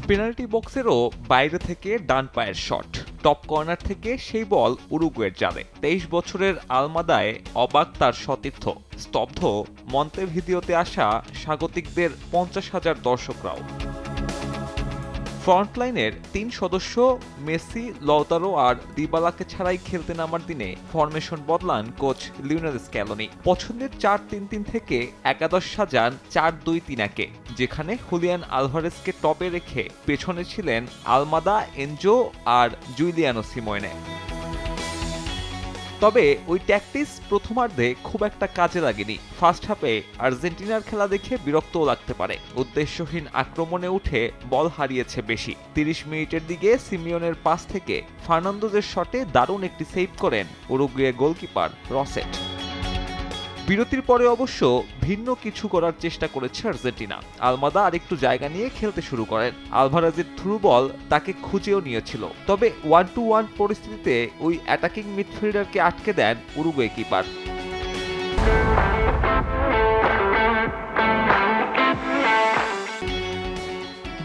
Penalty বক্সেরও বাইরে থেকে ডান পায়ের শট, টপ কর্নার থেকে সেই বল উরুগুয়ের জালে। ২৩ বছরের আলমাদায় অবাক তার সতীর্থ, স্তব্ধ মন্তেভিদিওতে আসা স্বাগতিকদের ৫০,০০০ দর্শকরাও। ফ্রন্টলাইনের ৩ সদস্য মেসি, লওতারো আর দিবালাকে ছাড়াই খেলতে নামার দিনে ফরমেশন বদলান কোচ লিওনেল স্ক্যালোনি। পছন্দের ৪-৩-৩ থেকে একাদশ সাজান ৪-২-৩-১-এ, যেখানে হুলিয়ান আলভারেজকে টপে রেখে পেছনে ছিলেন আলমাদা, এনজো আর জুলিয়ানো সিমোনে। তবে ওই ট্যাকটিক্স প্রথমার্ধে খুব একটা কাজে লাগেনি। ফার্স্ট হাফে আর্জেন্টিনার খেলা দেখে বিরক্তও লাগতে পারে। উদ্দেশ্যহীন আক্রমণে উঠে বল হারিয়েছে বেশি। ৩০ মিনিটের দিকে সিমিওনের পাস থেকে ফার্নান্দোজের শটে দারুণ একটি সেভ করেন উরুগুয়ে গোলকিপার রসেট। বিরতির পরে অবশ্য ভিন্ন কিছু করার চেষ্টা করেছে আর্জেন্টিনা। আলমাদা আরেকটু জায়গা নিয়ে খেলতে শুরু করেন। আলভারেজের থ্রু বল তাকে খুঁজেও নিয়েছিল, তবে 1-1 পরিস্থিতিতে ওই অ্যাটাকিং মিডফিল্ডারকে আটকে দেন উরুগুয়ে কিপার।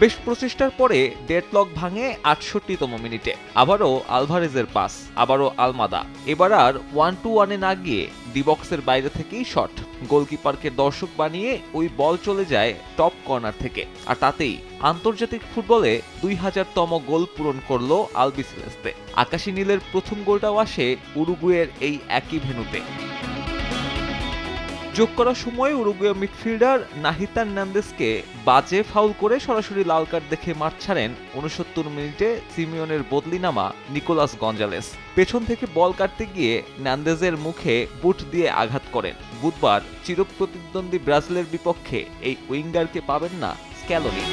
বেশ প্রচেষ্টার পরে ডেডলক ভাঙে ৬৮তম মিনিটে। আবারও আলভারেজের পাস, আবারও আলমাদা। এবার আর 1-1-এ না গিয়ে ডিবক্সের বাইরে থেকেই শট। গোলকিপারকে দর্শক বানিয়ে ওই বল চলে যায় টপ কর্নার থেকে, আর তাতেই আন্তর্জাতিক ফুটবলে ২০০০তম গোল পূরণ করল আলবিসেলেস্তে। আকাশী নীলের প্রথম গোলটাও আসে উরুগুয়ের এই একই ভেন্যুতে। যোগ করার সময় উরুগুয়ে মিডফিল্ডার নাহিতান নান্দেসকে বাজে ফাউল করে সরাসরি লাল কার্ড দেখে মাঠ ছাড়েন ৬৯ মিনিটে সিমিওনের বদলি নামা নিকোলাস গঞ্জালেস। পেছন থেকে বল কাটতে গিয়ে নান্দেজের মুখে বুট দিয়ে আঘাত করেন। বুধবার চিরপ্রতিদ্বন্দ্বী ব্রাজিলের বিপক্ষে এই উইঙ্গারকে পাবেন না স্ক্যালোনি।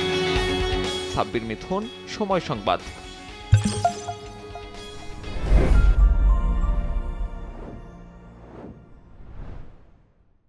সাব্বির মিথুন, সময় সংবাদ।